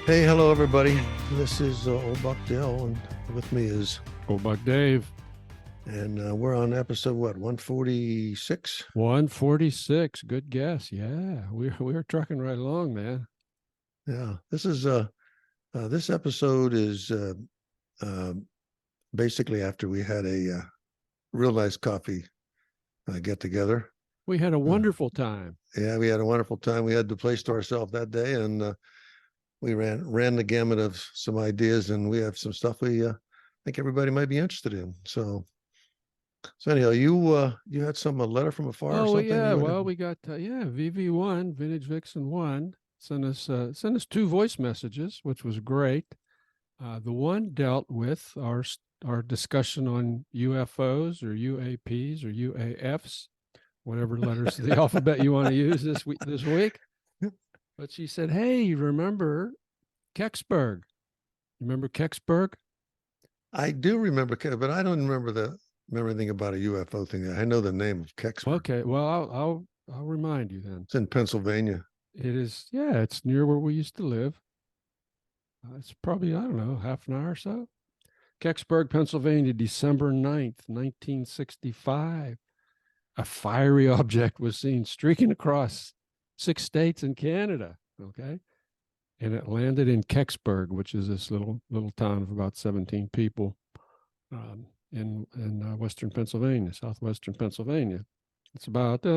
Hey, hello everybody. This is Old Buck Dale, and with me is Old Buck Dave. and we're on episode what 146. 146. Good guess. Yeah, we're trucking right along, man. Yeah, this episode is uh, basically after we had a real nice coffee get together. We had a Uh, wonderful time. yeah, we had a wonderful time. We had the place to ourselves that day, and we ran the gamut of some ideas, and we have some stuff we think everybody might be interested in. So anyhow, you had some a letter from afar or Oh something? yeah, well we got VV1 Vintage Vixen 1 sent us two voice messages, which was great. The one dealt with our discussion on UFOs or UAPs or UAFs, whatever letters of the alphabet you want to use this week. But she said, "Hey, you remember Kecksburg? Remember Kecksburg?" I do remember, but I don't remember anything about a UFO thing. I know the name of Kecksburg. Okay, well I'll remind you then. It's in Pennsylvania. It is, yeah, it's near where we used to live. It's probably, I don't know, half an hour or so. Kecksburg, Pennsylvania, December 9th, 1965. A fiery object was seen streaking across 6 states and Canada. Okay. And it landed in Kecksburg, which is this little town of about 17 people in western Pennsylvania, southwestern Pennsylvania. It's about, I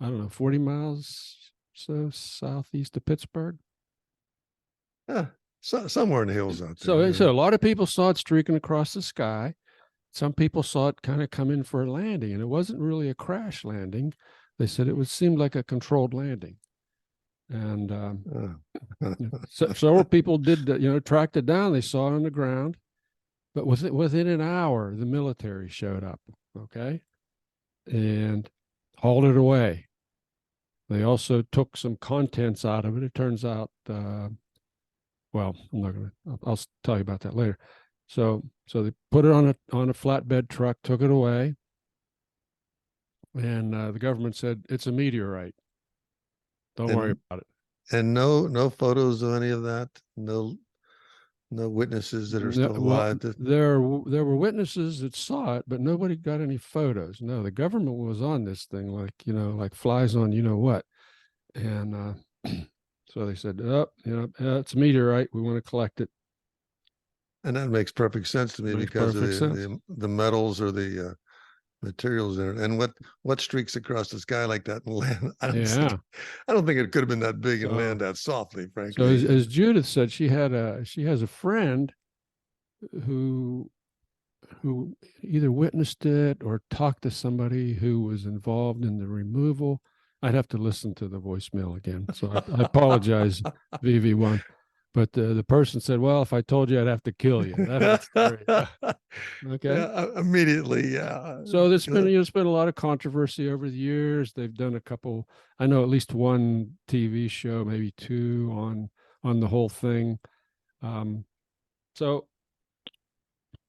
don't know, 40 miles so southeast of Pittsburgh. Somewhere in the hills out So, there. so a lot of people saw it streaking across the sky. Some people saw it kind of come in for a landing, and it wasn't really a crash landing. They said it seemed like a controlled landing. And so several people did, tracked it down. They saw it on the ground, but within an hour, the military showed up. Okay, and hauled it away. They also took some contents out of it. It turns out, well, I'm not gonna. I'll tell you about that later. So they put it on a flatbed truck, took it away, and the government said it's a meteorite. Don't worry about it. And no photos of any of that. No witnesses that are still alive. There were witnesses that saw it, but nobody got any photos. No, the government was on this thing like flies on what, and so they said, "Oh, it's a meteorite. We want to collect it." And that makes perfect sense to me because of the metals or the materials in it. And what streaks across the sky like that and land? I don't think it could have been that big and land that softly, frankly. So as Judith said, she has a friend who either witnessed it or talked to somebody who was involved in the removal. I'd have to listen to the voicemail again. So I apologize, VV1. But the person said, "Well, if I told you, I'd have to kill you." That's okay. Yeah, immediately, yeah. So there's been a lot of controversy over the years. They've done a couple. I know at least one TV show, maybe two, on the whole thing. Well,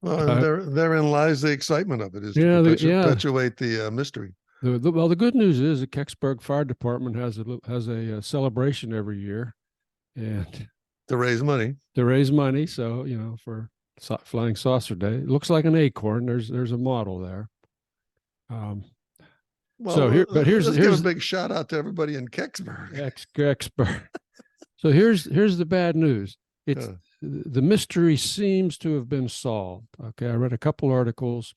therein lies the excitement of it, is to perpetuate the mystery. The good news is the Kecksburg Fire Department has a celebration every year, and to raise money. So for Flying Saucer Day, it looks like an acorn. There's a model there. Well, so here's give a big shout out to everybody in Kecksburg. Kecksburg. So here's the bad news. It's the mystery seems to have been solved. Okay, I read a couple articles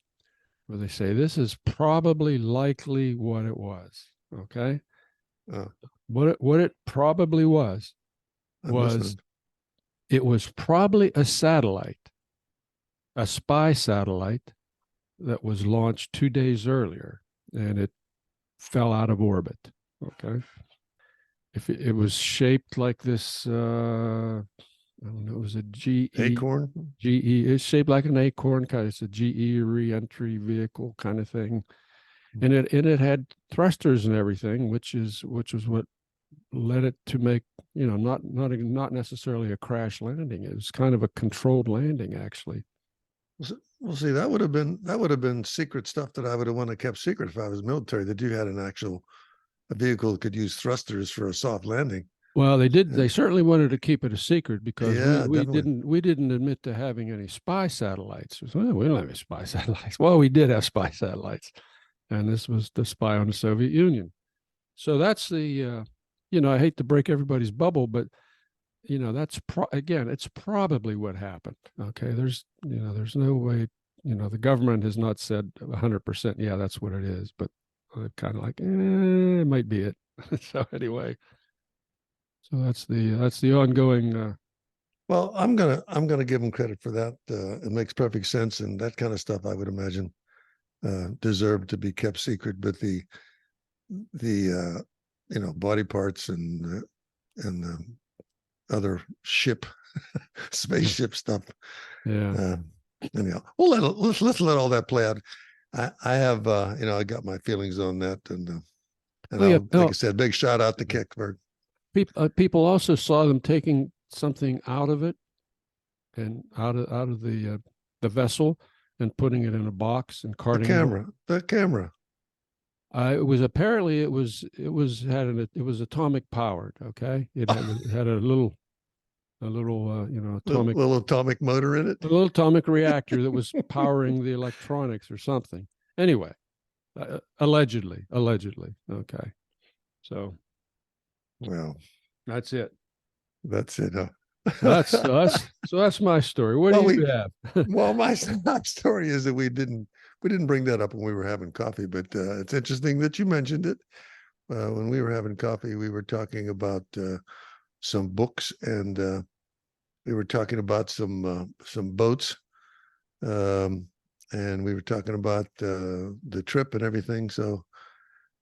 where they say this is probably likely what it was. Okay, what it probably was it was probably a satellite, a spy satellite that was launched 2 days earlier, and it fell out of orbit. Okay, if it was shaped like this, I don't know, it was a acorn. It's shaped like an acorn, kind of. It's a GE re-entry vehicle kind of thing, and it had thrusters and everything, which was what led it to make not necessarily a crash landing. It was kind of a controlled landing, actually. Well, see, that would have been secret stuff that I would have wanted to kept secret if I was military. That you had a vehicle that could use thrusters for a soft landing. Well, they did. They certainly wanted to keep it a secret because Yeah, definitely. we didn't admit to having any spy satellites. Well, we don't have any spy satellites. Well, we did have spy satellites, and this was to spy on the Soviet Union. So that's the, I hate to break everybody's bubble, but that's again, it's probably what happened. Okay, there's no way. The government has not said 100%. Yeah, that's what it is, but kind of like, it might be it. So anyway. So that's the ongoing. Well, I'm gonna give them credit for that. It makes perfect sense, and that kind of stuff I would imagine deserved to be kept secret. But the body parts and other ship spaceship stuff. Yeah. Anyhow, let's let all that play out. I have I got my feelings on that, and Oh yeah. like I said, big shout out to Kickberg. People also saw them taking something out of it and out of the vessel and putting it in a box and carting The camera. It was apparently it was atomic powered. Okay, it had a little atomic little atomic motor in it. a little atomic reactor that was powering the electronics or something. Anyway, allegedly. Okay, so Well, that's it. that's it. Huh? That's my story. What do you have? Well, my story is that we didn't bring that up when we were having coffee, but it's interesting that you mentioned it. When we were having coffee, we were talking about some books, and we were talking about some boats, and we were talking about the trip and everything. So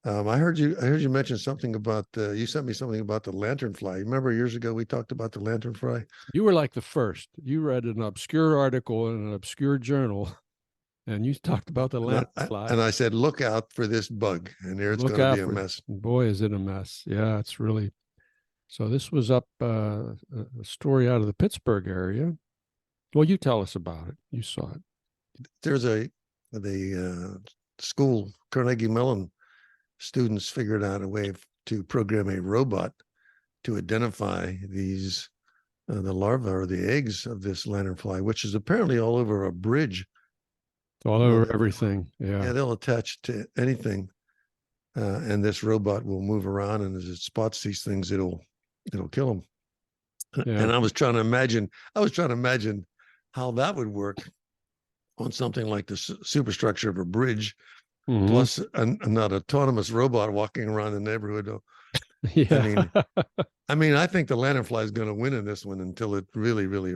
I heard you mention something about you sent me something about the lanternfly. You remember years ago we talked about the lanternfly? You were like the first. You read an obscure article in an obscure journal, and you talked about the lanternfly. And I said, look out for this bug, and here it's going to be a mess. Boy, is it a mess! Yeah, it's really. So this was up a story out of the Pittsburgh area. Well, you tell us about it. You saw it. There's the school Carnegie Mellon students figured out a way to program a robot to identify these the larvae or the eggs of this lanternfly, which is apparently all over a bridge, all over everything. Yeah, they'll attach to anything, and this robot will move around, and as it spots these things, it'll kill them. Yeah. And I was trying to imagine how that would work on something like the superstructure of a bridge, plus not autonomous robot walking around the neighborhood. Yeah. I mean, I think the lanternfly is going to win in this one until it really, really,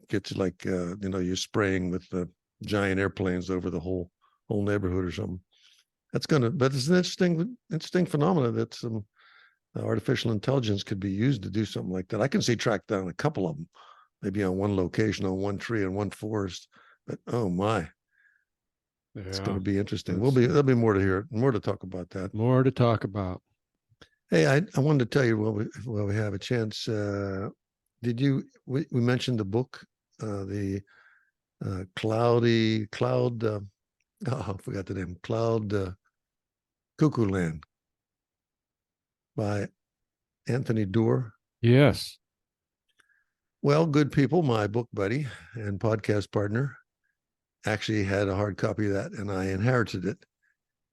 gets like, you're spraying with the giant airplanes over the whole neighborhood or something. But it's an interesting phenomenon that some artificial intelligence could be used to do something like that. I can see track down a couple of them, maybe on one location, on one tree, and one forest. But oh my, it's going to be interesting. There'll be more to hear, more to talk about that. More to talk about. Hey, I wanted to tell you while we have a chance. We mentioned the book, the cloud. I forgot the name. Cloud Cuckoo Land by Anthony Doerr. Yes. Well, good people, my book buddy and podcast partner actually had a hard copy of that, and I inherited it.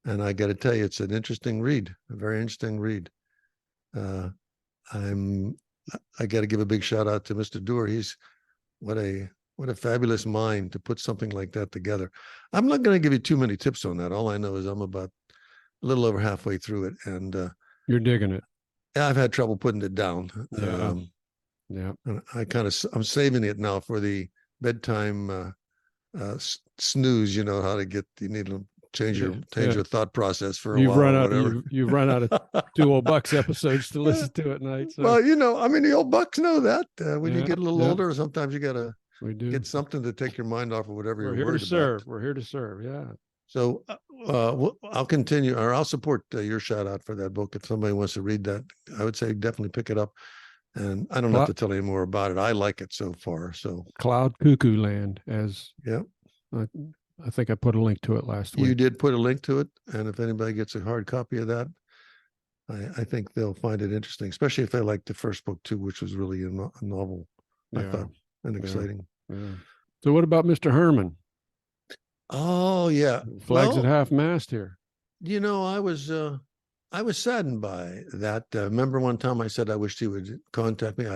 And I got to tell you, it's an interesting read, a very interesting read. I got to give a big shout out to Mr. Doerr. He's what a fabulous mind to put something like that together. I'm not going to give you too many tips on that. All I know is I'm about a little over halfway through it, and you're digging it. I've had trouble putting it down. Yeah. Yeah. I'm saving it now for the bedtime snooze. You know how to you need to change your thought process for a while. You've run out of 2 Old Bucks episodes to listen to at night. So. Well, the old bucks know that when you get a little older, sometimes you got to get something to take your mind off of whatever you're worried about. We're here to serve. Yeah. So I'll continue, or I'll support your shout out for that book. If somebody wants to read that, I would say definitely pick it up. And I don't have to tell you more about it. I like it so far. So Cloud Cuckoo Land, I think I put a link to it last week. You did put a link to it, and if anybody gets a hard copy of that, I think they'll find it interesting, especially if they like the first book too, which was really a novel, I Yeah. thought, and Yeah. exciting. Yeah. So what about Mr. Herman? Oh yeah. Flags at Well, half mast here. I was saddened by that. Remember one time I said I wished he would contact me.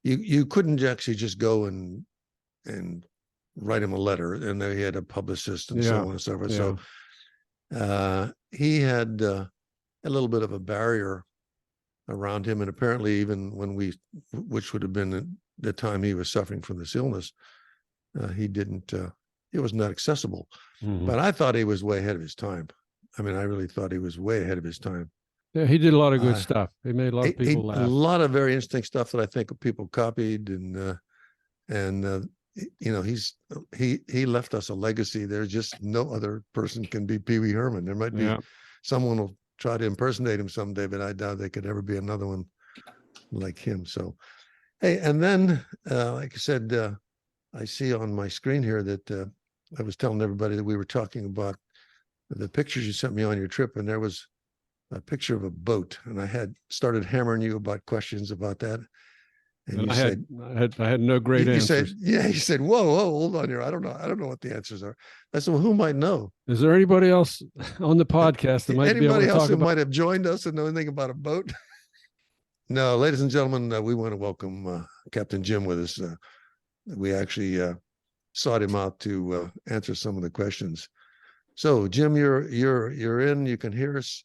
You couldn't actually just go and write him a letter, and he had a publicist and so Yeah. on and so forth. Yeah. So he had a little bit of a barrier around him, and apparently even when which would have been the time he was suffering from this illness, he didn't. He was not accessible. Mhm. But I thought he was way ahead of his time. I mean, I really thought he was way ahead of his time. Yeah, he did a lot of good stuff. He made a lot of people A laugh. lot of very interesting stuff that I think people copied, and you know, he left us a legacy. There's just no other person can be Pee Wee Herman. There might be Yeah. someone will try to impersonate him someday, but I doubt there could ever be another one like him. So, hey, and then like I said, I see on my screen here that I was telling everybody that we were talking about the pictures you sent me on your trip, and there was a picture of a boat, and I had started hammering you about questions about that, and you said I had no great you said, answers. yeah, you said, whoa, hold on here, I don't know what the answers are. I said, well, who might know? Is there anybody else on the podcast that might be able Anybody to else talk who about? might have joined us and know anything about a boat? No, ladies and gentlemen, we want to welcome Captain Jim with us. We actually sought him out to answer some of the questions. So, Jim, you're in. You can hear us.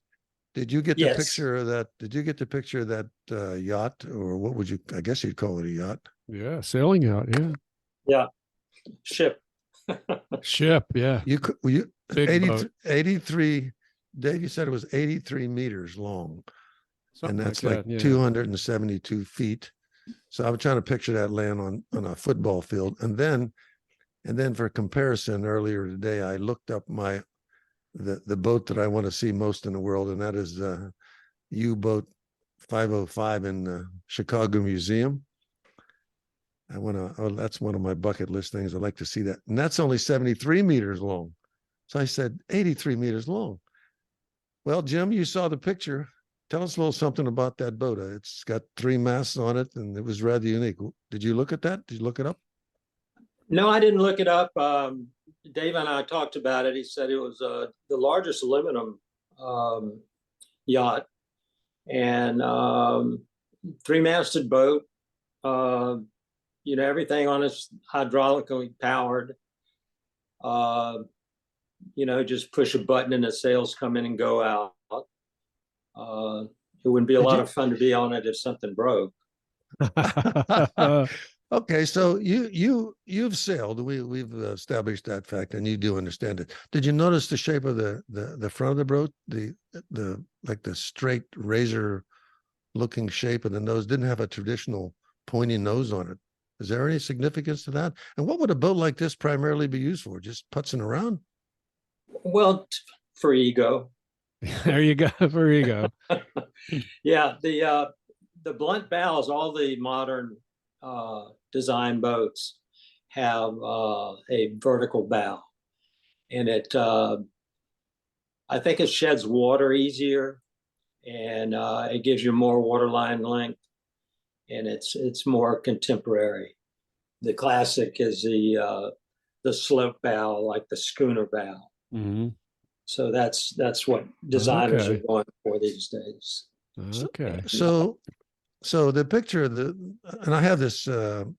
Did you get the Yes. picture of that? Did you get the picture of that yacht, or what would you? I guess you'd call it a yacht. Yeah, sailing yacht. Yeah, Yeah. Ship. ship. Yeah, You could you big 80, boat. 83. Dave, you said it was 83 meters long, Something and that's like like that. Yeah. 272 feet. So I'm trying to picture that land on a football field, and then for comparison, earlier today I looked up the boat that I want to see most in the world, and that is U-boat 505 in the Chicago Museum. I want to. Oh, that's one of my bucket list things. I'd like to see that, and that's only 73 meters long. So I said 83 meters long. Well, Jim, you saw the picture. Tell us a little something about that boat. It's got 3 masts on it, and it was rather unique. Did you look at that? Did you look it up? No, I didn't look it up. Dave and I talked about it. He said it was the largest aluminum yacht and 3-masted boat. Everything on it's hydraulically powered. Just push a button and the sails come in and go out. It wouldn't be a lot of fun to be on it if something broke. Okay, so you've sailed. We've established that fact, and you do understand it. Did you notice the shape of the front of the boat? The like the straight razor looking shape of the nose didn't have a traditional pointy nose on it. Is there any significance to that? And what would a boat like this primarily be used for? Just putzing around? Well, for ego. There you go. There you go. Yeah, the blunt bows, all the modern design boats have a vertical bow, and I think it sheds water easier, and it gives you more waterline length, and it's more contemporary. The classic is the slope bow, like the schooner bow. Mm-hmm. So that's what designers Okay. are going for these days. Okay. So the picture and I have this on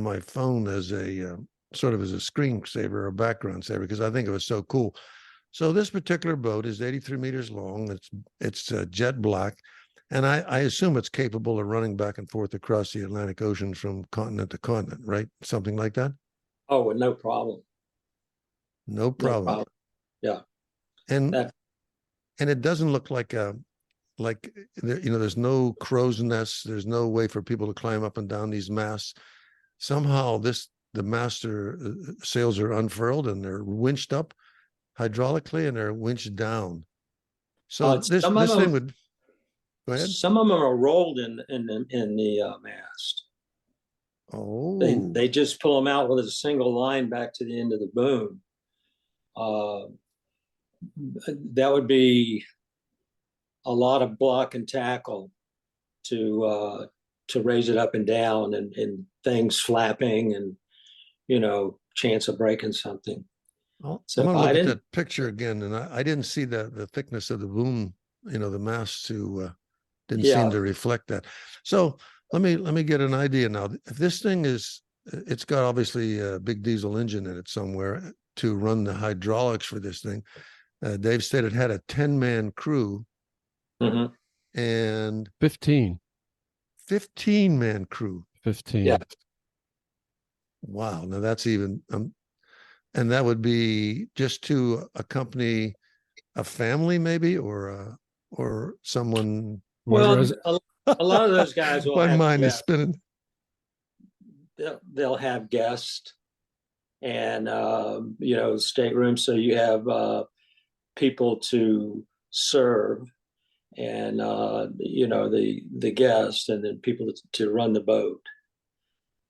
my phone as a sort of as a screensaver or background saver because I think it was so cool. So this particular boat is 83 meters long. It's jet black, and I assume it's capable of running back and forth across the Atlantic Ocean from continent to continent, right? Something like that. Oh, well, no problem. No problem. No problem. Yeah. And it doesn't look like there's no crow's nests. There's no way for people to climb up and down these masts. Somehow the master sails are unfurled and they're winched up hydraulically and they're winched down. So this thing would go ahead. Some of them are rolled in the mast. Oh, they just pull them out with a single line back to the end of the boom. That would be a lot of block and tackle to raise it up and down, and things flapping, and chance of breaking something. Well, So I'm gonna I look at didn't. that picture again, and I didn't see the thickness of the boom, the mass to didn't seem Yeah. to reflect that. So let me get an idea now. If this thing is, it's got obviously a big diesel engine in it somewhere to run the hydraulics for this thing. Dave said it had a 10-man crew Mhm. and 15. 15-man crew. 15. Yeah. Wow. Now that's even, and that would be just to accompany a family, maybe, or someone. Well, Res- a lot of those guys will My have mind is guests. spinning. They'll have guests, and staterooms. So you have people to serve, and the guests, and then people to run the boat.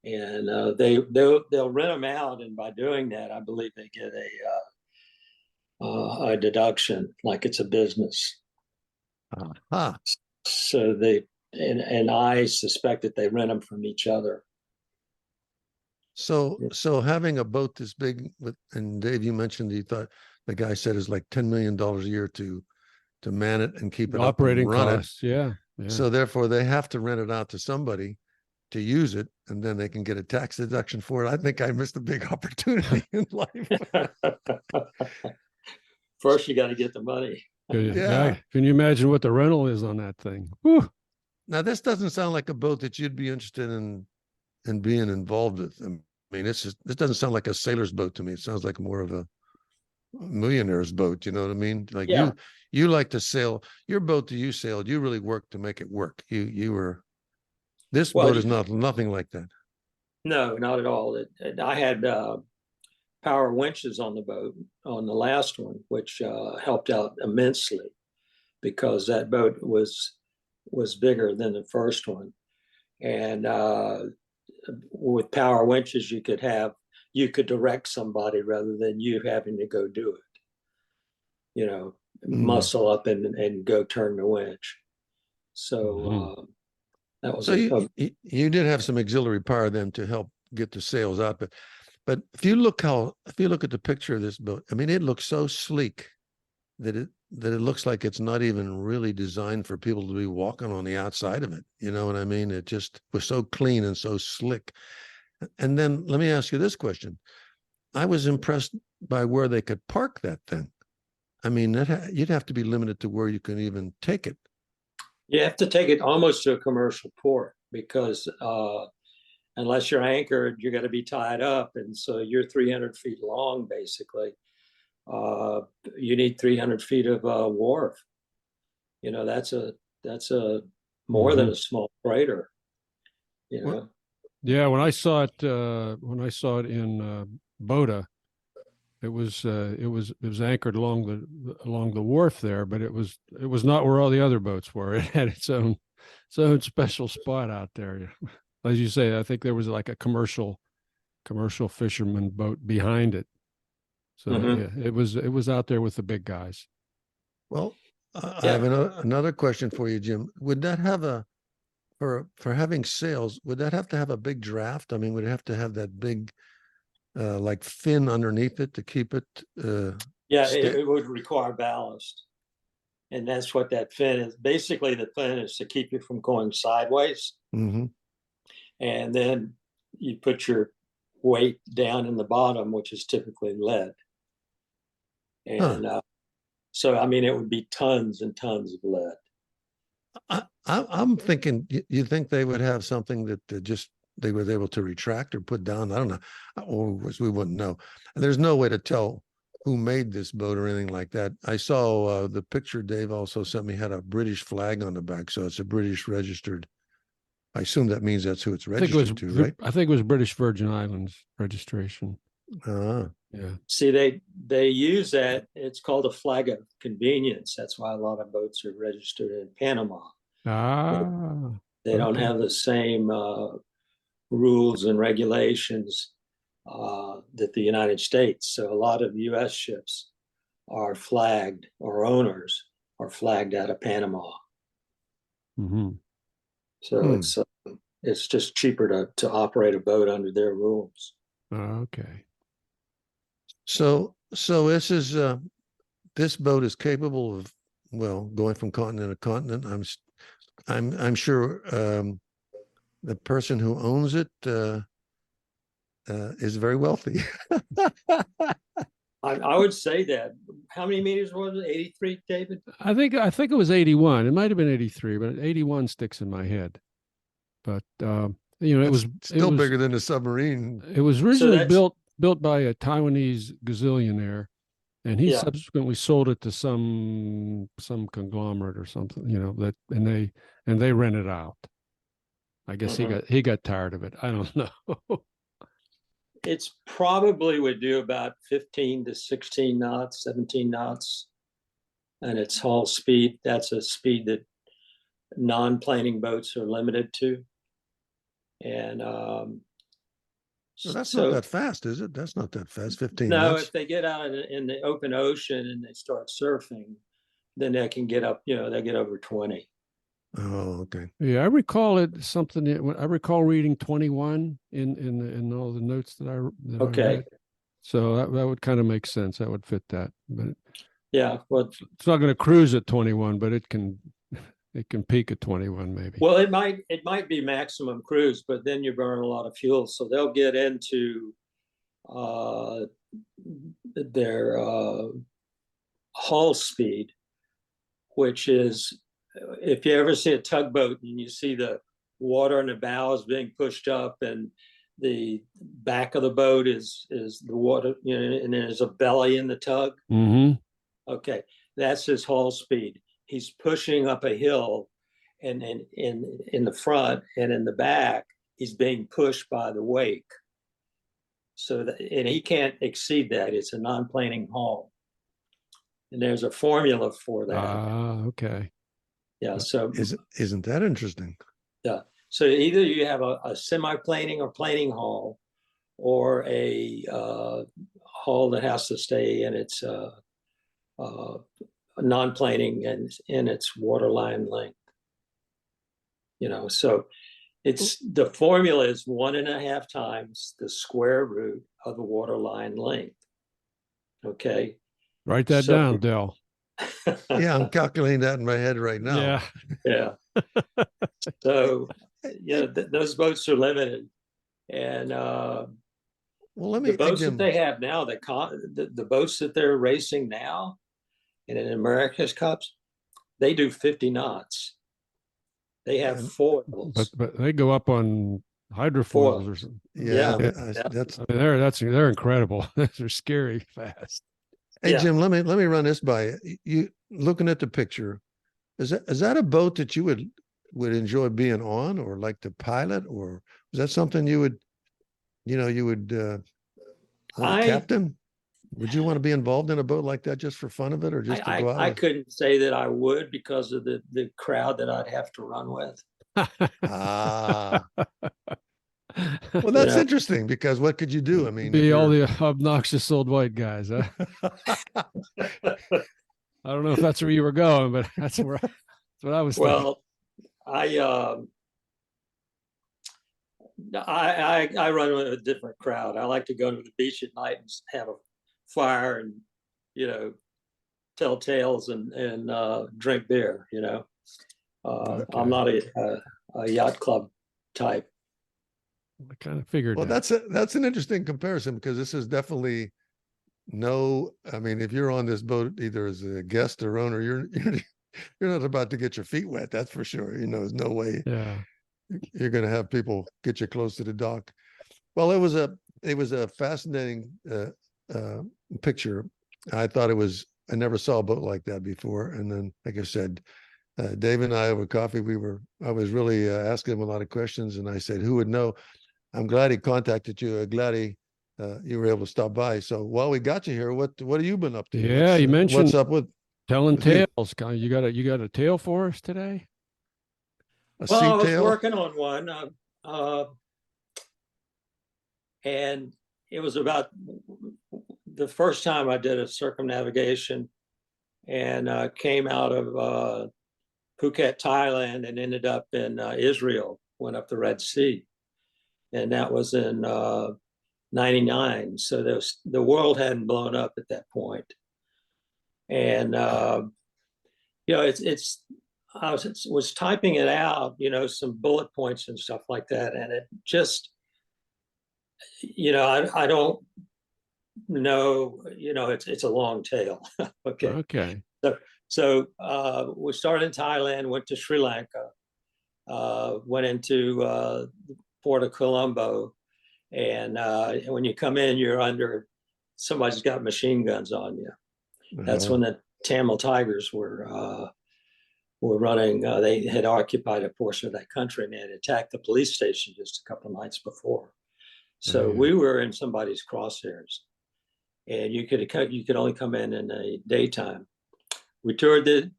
And they'll rent them out, and by doing that, I believe they get a deduction, like it's a business. Ah, So and I suspect that they rent them from each other. so having a boat this big and Dave, you mentioned you thought the guy said is like $10 million a year to man it and keep it up and operating run costs. Yeah. it. So therefore they have to rent it out to somebody to use it, and then they can get a tax deduction for it. I think I missed a big opportunity in life. First, you got to get the money. Yeah. Can you imagine what the rental is on that thing? Whew. Now this doesn't sound like a boat that you'd be interested in being involved with. I mean, this doesn't sound like a sailor's boat to me. It sounds like more of a millionaire's boat. You know what I mean? Like Yeah. you like to sail. Your boat that you sailed, you really worked to make it work. You were. This Well, boat is nothing like that. No, not at all. I had power winches on the boat on the last one, which helped out immensely, because that boat was bigger than the first one, and with power winches you could direct somebody rather than you having to go do it. Muscle up and go turn the winch. So that was So you did have some auxiliary power then to help get the sails out, but if you look at the picture of this boat, I mean, it looks so sleek that it looks like it's not even really designed for people to be walking on the outside of it. You know what I mean? It just was so clean and so slick. And then let me ask you this question. I was impressed by where they could park that thing. I mean, you'd have to be limited to where you can even take it. You have to take it almost to a commercial port, because unless you're anchored, you're going to be tied up. And so you're 300 feet long, basically. You need 300 feet of wharf. That's a more than a small freighter. Yeah, when I saw it in Boda, it was anchored along the wharf there, but it was not where all the other boats were. It had its own special spot out there. As you say, I think there was like a commercial fisherman boat behind it. So yeah, it was out there with the big guys. Well, I have another question for you, Jim. Would that have for having sails, would that have to have a big draft? I mean, would it have to have that big like fin underneath it to keep it? It would require ballast, and that's what that fin is. Basically, the fin is to keep you from going sideways, and then you put your weight down in the bottom, which is typically lead. And so, I mean, it would be tons and tons of lead. I'm thinking, you think they would have something that they were able to retract or put down? I don't know, or we wouldn't know. And there's no way to tell who made this boat or anything like that. I saw the picture Dave also sent me had a British flag on the back, so it's a British registered. I assume that means that's who it's registered to, right? I think it was British Virgin Islands registration. Yeah. See, they use that. It's called a flag of convenience. That's why a lot of boats are registered in Panama. They don't have the same rules and regulations that the United States. So a lot of U.S. ships are flagged, or owners are flagged out of Panama. Hmm. So it's just cheaper to operate a boat under their rules. Okay. So this boat is capable of, well, going from continent to continent. I'm sure the person who owns it is very wealthy. I would say that. How many meters was it? 83, David? I think it was 81. It might have been 83, but 81 sticks in my head. But you know, That's it still was bigger than a submarine. it was originally that's- built by a Taiwanese gazillionaire, and he Yeah. subsequently sold it to some conglomerate or something, you know, that and they rent it out. I guess he got tired of it. I don't know. It's probably would do about 15 to 16 knots, 17 knots. And its hull speed, that's a speed that non-planing boats are limited to. And So that's not that fast, is it? That's not that fast. 15 no, knots. if they get out in the open ocean and they start surfing, then they can get up, they get over 20. Oh, okay. Yeah, I recall it something. I recall reading 21 in all the notes that I Okay. read. So that would kind of make sense. That would fit that. But Yeah. Well, it's not going to cruise at 21, but it can peak at 21 maybe. well, it might be maximum cruise, but then you burn a lot of fuel. So they'll get into their hull speed, which is, if you ever see a tugboat and you see the water in the bows being pushed up and the back of the boat is the water, and there's a belly in the tug. Mm-hmm. Okay, that's his hull speed. He's pushing up a hill, and in the front and in the back, he's being pushed by the wake. So and he can't exceed that. It's a non-planing hull, and there's a formula for that. Ah, okay. Yeah. So isn't that interesting? Yeah. So either you have a semi-planing or planing hull, or a hull that has to stay in its non-planing and in its waterline length. So it's the formula is 1.5 times the square root of the waterline length. Okay. Write that down, Dell. Yeah, I'm calculating that in my head right now. Yeah. Yeah. So those boats are limited, and well, let me the boats Jim, that they have now, the boats that they're racing now, and in America's Cups, they do 50 knots. They have foils. But they go up on hydrofoils or something. Yeah, that's they're incredible. They're scary fast. Hey, Jim, let me run this by you. Looking at the picture, is that a boat that you would enjoy being on, or like to pilot, or is that something you would want captain? Would you want to be involved in a boat like that just for fun of it, or just to go out? I couldn't say that I would, because of the crowd that I'd have to run with. Ah. Well, that's interesting, because what could you do? I mean, be all the obnoxious old white guys, huh? I don't know if that's where you were going, but that's what I was thinking. Well, I run with a different crowd. I like to go to the beach at night and have a fire and tell tales and drink beer. Okay. I'm not a yacht club type. I kind of figured. Well, that's an interesting comparison, because this is definitely I mean, if you're on this boat either as a guest or owner, you're not about to get your feet wet. That's for sure. There's no way. Yeah. You're going to have people get you close to the dock. Well, it was a fascinating picture. I thought I never saw a boat like that before. And then, like I said, Dave and I over coffee, I was really asking him a lot of questions, and I said, who would know? I'm glad he contacted you. Glad you were able to stop by. So while we got you here, what have you been up to? Yeah, you mentioned what's up with telling tales. You got a tale for us today? Well, I was working on one, and it was about the first time I did a circumnavigation, and came out of Phuket, Thailand, and ended up in Israel, went up the Red Sea. And that was in 99. So the world hadn't blown up at that point. And, I was typing it out, some bullet points and stuff like that. And it just, I don't know, it's a long tale. Okay. Okay. So we started in Thailand, went to Sri Lanka, went into the Port of Colombo. And when you come in, you're under, somebody's got machine guns on you. That's when the Tamil Tigers were running. They had occupied a portion of that country, and they had attacked the police station just a couple of nights before. So we were in somebody's crosshairs, and you could only come in the daytime. We toured the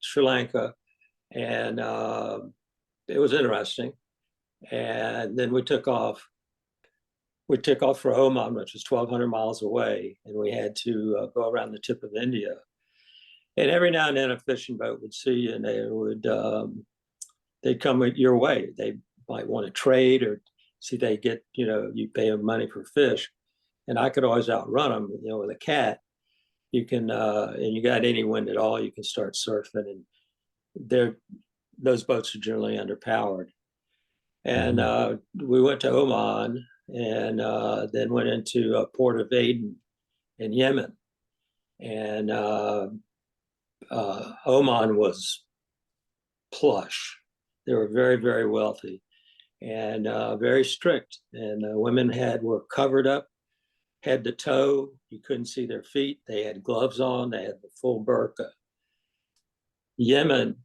Sri Lanka, and it was interesting. And then we took off. We took off for Oman, which was 1,200 miles away, and we had to go around the tip of India. And every now and then, a fishing boat would see you, and they'd come your way. They might want to trade, or see they get, you pay them money for fish, and I could always outrun them. With a cat, you can, and you got any wind at all, you can start surfing, and those boats are generally underpowered. And we went to Oman, and then went into Port of Aden in Yemen. And Oman was plush. They were very, very wealthy and very strict. And women were covered up head to toe. You couldn't see their feet. They had gloves on. They had the full burqa. Yemen,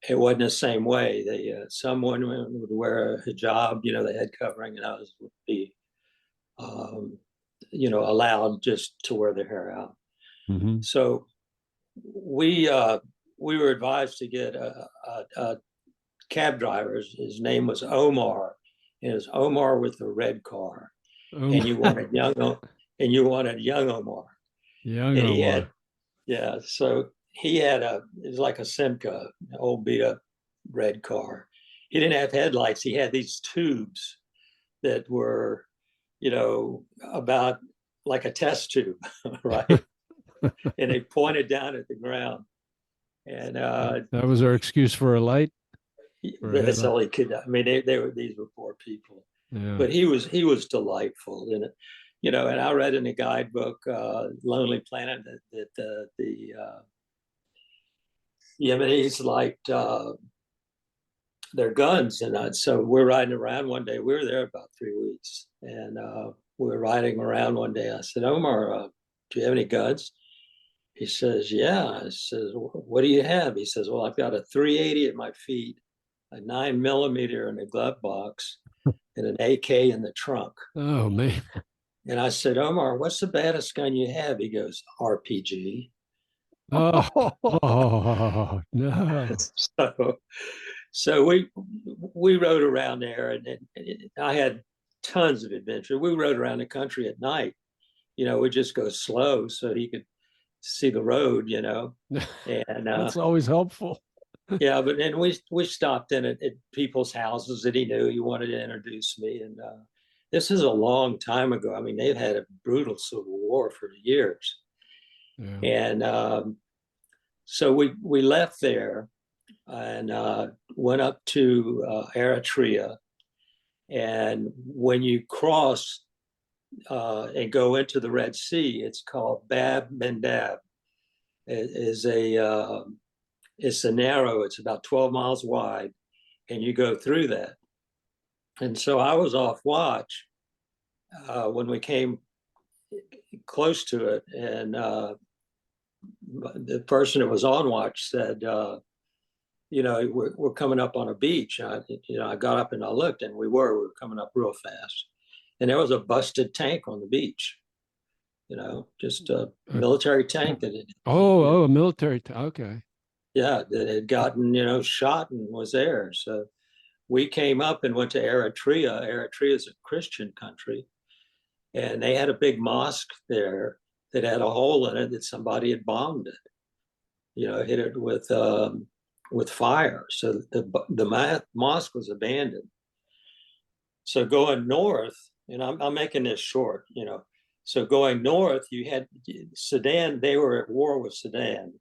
it wasn't the same way. Some women would wear a hijab, the head covering, and others would be, allowed just to wear their hair out. Mm-hmm. So we were advised to get a cab driver. His name was Omar, and it was Omar with the red car. And you wanted young Omar. Young and Omar. So he had it was like a Simca, an old beat up red car. He didn't have headlights. He had these tubes that were, about like a test tube, right? And they pointed down at the ground. And that was our excuse for a light. That's all he could. I mean, these were poor people. Yeah. But he was delightful, and and I read in the guidebook, Lonely Planet, that the Yemenis liked their guns, and so we're riding around one day. We were there about 3 weeks, and we were riding around one day. I said, Omar, do you have any guns? He says, yeah. I says, what do you have? He says, well, I've got a 380 at my feet, a 9mm in the glove box, and an AK in the trunk. Oh, man. And I said, Omar, what's the baddest gun you have? He goes, RPG. Oh, no. So we rode around there, and I had tons of adventure. We rode around the country at night. We just go slow so he could see the road, and that's always helpful. Yeah, but then we stopped in at people's houses that he knew. He wanted to introduce me, and this is a long time ago. I mean, they've had a brutal civil war for years, and so we left there and went up to Eritrea, and when you cross and go into the Red Sea, it's called Bab Mandab. It's narrow, it's about 12 miles wide, and you go through that. And so I was off watch when we came close to it, and the person that was on watch said, we're coming up on a beach. I got up and I looked, and we were coming up real fast. And there was a busted tank on the beach, just a military tank that a military tank. Okay. Yeah, that had gotten, shot and was there. So we came up and went to Eritrea. Eritrea is a Christian country, and they had a big mosque there. that had a hole in it that somebody had bombed it. Hit it with fire. So the mosque was abandoned. So going north, and I'm making this short, So going north, you had Sudan. They were at war with Sudan.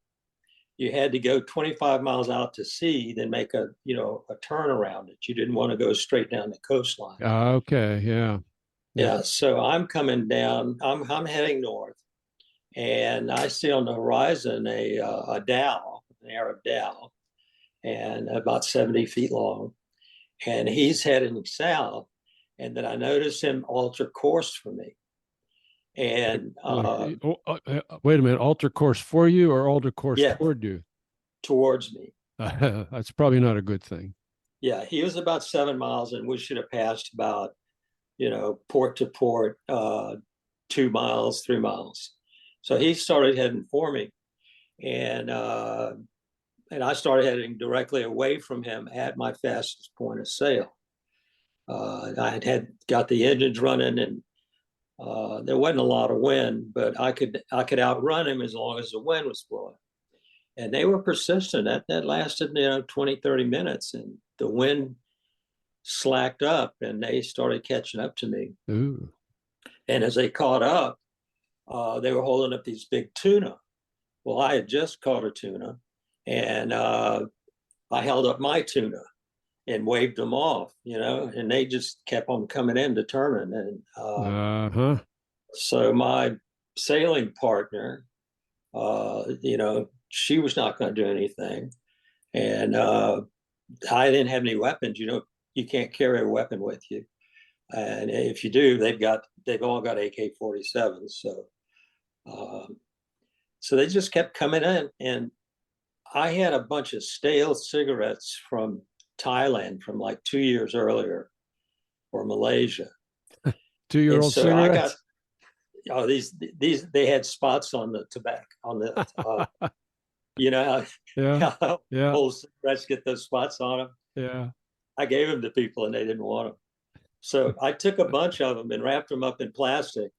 You had to go 25 miles out to sea, then make a turn around it. You didn't want to go straight down the coastline. Okay, yeah. Yeah. So I'm coming down. I'm heading north, and I see on the horizon a dhow, an Arab dhow, and about 70 feet long, and he's heading south. And then I notice him alter course for me. And wait a minute, alter course for you or alter course yeah, toward you? Towards me. That's probably not a good thing. Yeah, he was about 7 miles, and we should have passed about, port to port, 2 miles, 3 miles. So he started heading for me, and I started heading directly away from him at my fastest point of sail. I had got the engines running, and there wasn't a lot of wind, but I could outrun him as long as the wind was blowing. And they were persistent. That lasted 20, 30 minutes, and the wind slacked up, and they started catching up to me. Ooh. And as they caught up, they were holding up these big tuna. Well, I had just caught a tuna, and I held up my tuna and waved them off, and they just kept on coming in determined. And so my sailing partner, she was not going to do anything. And I didn't have any weapons. You can't carry a weapon with you. And if you do, they've all got AK-47s. So they just kept coming in. And I had a bunch of stale cigarettes from Thailand from like 2 years earlier, or Malaysia. 2-year-old so cigarettes? these they had spots on the tobacco, on the yeah. Old cigarettes get those spots on them. Yeah. I gave them to people and they didn't want them. So I took a bunch of them and wrapped them up in plastic.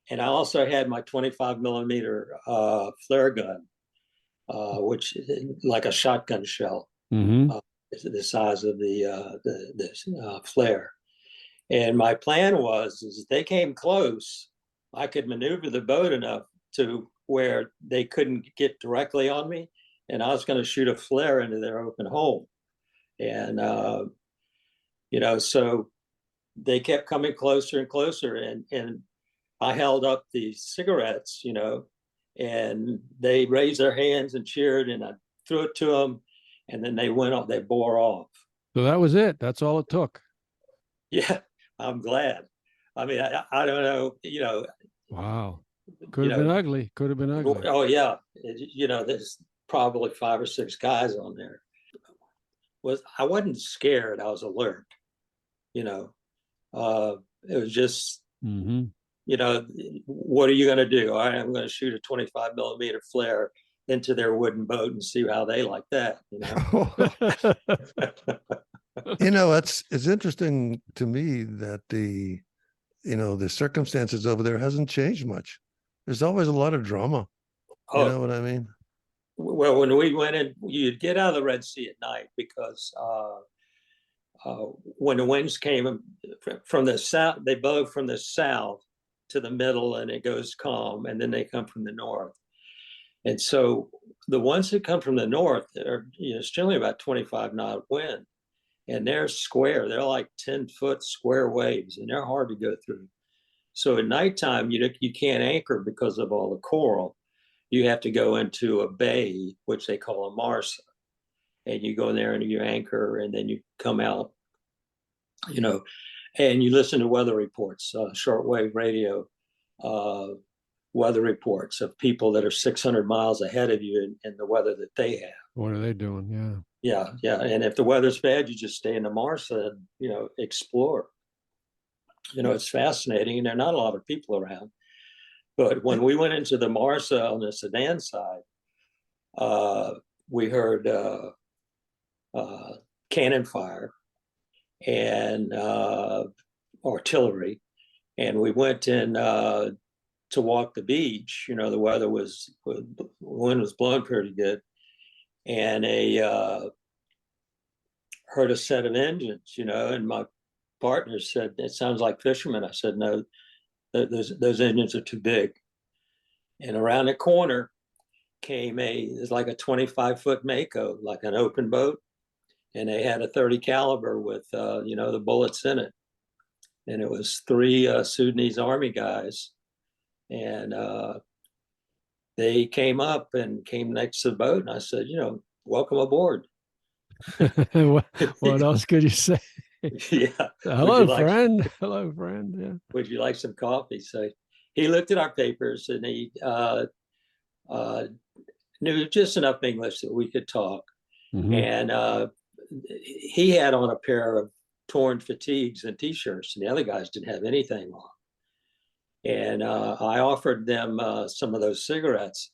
And I also had my 25 millimeter flare gun, which is like a shotgun shell. Mm-hmm. The size of the flare. And my plan was, if they came close, I could maneuver the boat enough to where they couldn't get directly on me, and I was going to shoot a flare into their open hole. And so they kept coming closer and closer, and I held up the cigarettes, and they raised their hands and cheered, and I threw it to them. And then they went off, they bore off. So that was it. That's all it took. Yeah, I'm glad. I mean, I don't know, Wow. Could have been ugly. Could have been ugly. Oh, yeah. There's probably 5 or 6 guys on there. I wasn't scared. I was alert. It was just, mm-hmm. What are you going to do? All right, I'm going to shoot a 25 millimeter flare into their wooden boat and see how they like that. It's interesting to me that the circumstances over there hasn't changed much. There's always a lot of drama. You know what I mean? Well, when we went in, you'd get out of the Red Sea at night because when the winds came from the south, they blow from the south to the middle and it goes calm, and then they come from the north. And so the ones that come from the north are, it's generally about 25 knot wind, and they're square. They're like 10-foot square waves, and they're hard to go through. So at nighttime, you can't anchor because of all the coral. You have to go into a bay, which they call a marsa, and you go in there and you anchor, and then you come out, and you listen to weather reports, shortwave radio, weather reports of people that are 600 miles ahead of you and the weather that they have. What are they doing? Yeah. And if the weather's bad, you just stay in the marsa and, explore. It's fascinating, and there are not a lot of people around. But when we went into the marsa on the Sudan side, we heard cannon fire and artillery. And we went in to walk the beach. You know, the wind was blowing pretty good, and heard a set of engines. You know, and my partner said, "It sounds like fishermen." I said, "No, those engines are too big." And around the corner came it's like a 25-foot Mako, like an open boat, and they had a 30 caliber with you know, the bullets in it, and it was three Sudanese army guys, and they came up and came next to the boat, and I said, you know, welcome aboard. What else could you say? Yeah. Hello, friend. Hello, friend. Yeah. Would you like some coffee? So he looked at our papers, and he knew just enough English that we could talk. Mm-hmm. And he had on a pair of torn fatigues and t-shirts, and the other guys didn't have anything on. And I offered them some of those cigarettes,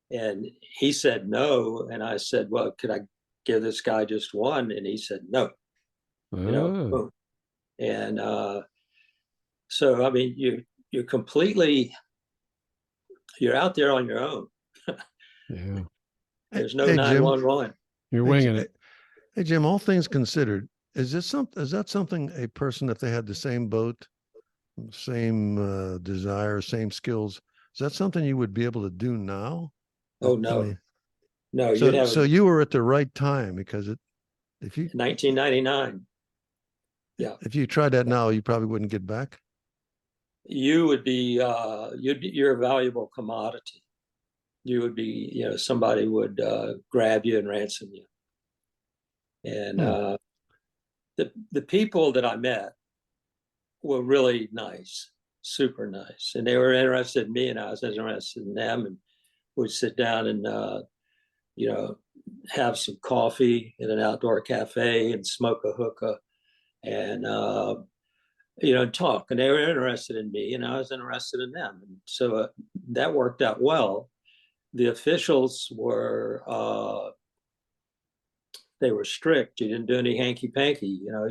and he said no. And I said, well, could I give this guy just one? And he said no. Oh. You know, boom. And so I mean, you're completely, you're out there on your own. Yeah. There's no Hey, 911. You're winging it. Hey, Jim, all things considered, is that something a person, if they had the same boat, same desire, same skills, is that something you would be able to do now? Oh I no, mean, no. so, You'd have so you were at the right time, because if you 1999. Yeah, if you tried that now, you probably wouldn't get back. you would be you're a valuable commodity. You would be, you know, somebody would grab you and ransom you. And the people that I met were really nice, super nice, and they were interested in me, and I was interested in them, and we'd sit down and you know, have some coffee in an outdoor cafe and smoke a hookah, and you know, talk. And they were interested in me, and I was interested in them, and so that worked out well. The officials were they were strict. You didn't do any hanky panky. You know,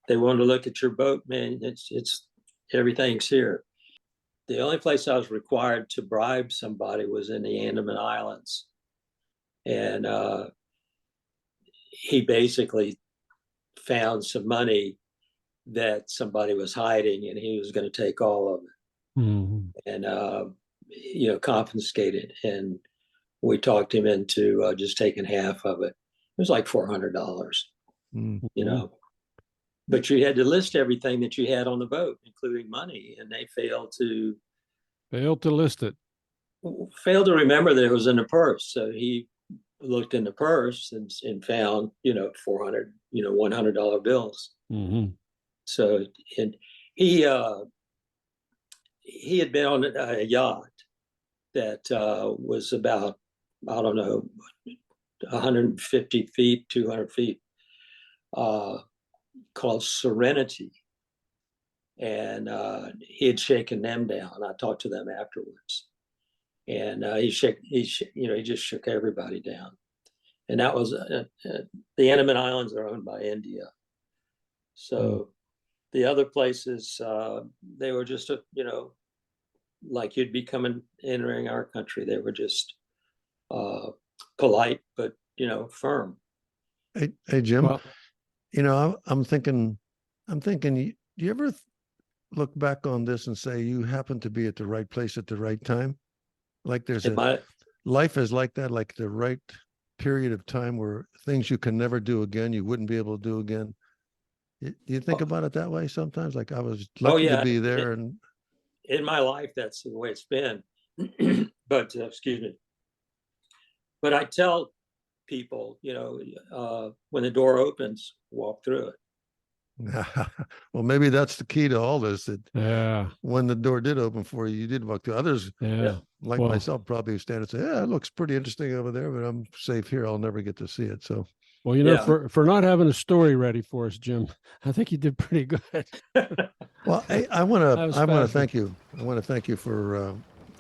they wanted to look at your boat, man. It's everything's here. The only place I was required to bribe somebody was in the Andaman Islands, and he basically found some money that somebody was hiding, and he was going to take all of it. Mm-hmm. And you know, confiscated. And we talked him into just taking half of it. It was like $400, Mm-hmm. you know. But you had to list everything that you had on the boat, including money, and they failed to list it. Failed to remember that it was in the purse. So he looked in the purse and found, you know, 400, you know, $100 bills. Mm-hmm. So, and he had been on a yacht that was about, I don't know, 150 feet, 200 feet, called Serenity. And he had shaken them down. I talked to them afterwards. And he just shook everybody down. And that was, the Andaman Islands are owned by India. So the other places, they were just, you know, like you'd be entering our country. They were just polite, but, you know, firm. Hey, Jim, Well, you know, I'm thinking, do you ever look back on this and say you happen to be at the right place at the right time? Like life is like that, like the right period of time where things you can never do again, you wouldn't be able to do again. You think about it that way sometimes? Like, I was lucky to be there. And in my life, that's the way it's been. But excuse me. But I tell people, you know, when the door opens, walk through it. Well, maybe that's the key to all this. That when the door did open for you, you did walk through. Others, like myself, probably stand and say, "Yeah, it looks pretty interesting over there, but I'm safe here. I'll never get to see it." So, well, you know, for not having a story ready for us, Jim, I think you did pretty good. Well, I want to thank you. I want to thank you for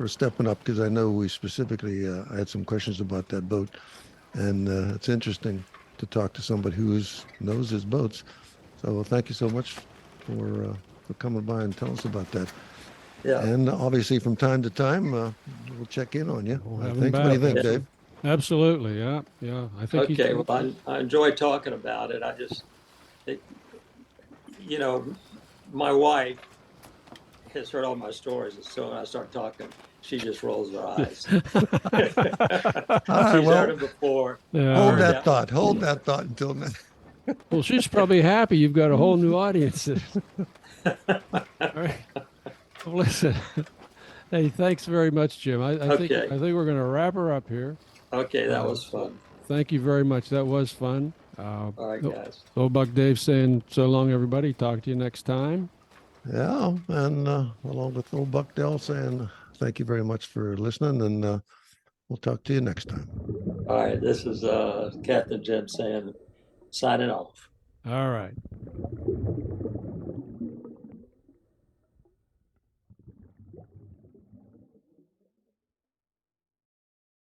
stepping up, because I know we specifically I had some questions about that boat, and it's interesting to talk to somebody who knows his boats. So thank you so much for coming by and telling us about that. Yeah. And obviously from time to time, we'll check in on you. We'll I have him think. What do you back. think, Yeah. Dave? Absolutely. Yeah. Yeah. I think Okay. he's, Well, I enjoy talking about it. It, you know, my wife has heard all my stories, and so when I start talking, she just rolls her eyes. All right, She's heard well, them before. yeah. hold Heard that that thought. one. Hold that thought until next. Well, she's probably happy you've got a whole new audience. All right. Well, listen. Hey, thanks very much, Jim. Okay. I think we're going to wrap her up here. Okay, that was fun. Thank you very much. That was fun. All right, guys. Old Buck Dave saying so long, everybody. Talk to you next time. Yeah, and along with old Buck Dell saying thank you very much for listening, and we'll talk to you next time. All right, this is Captain Jim saying, signing off. All right.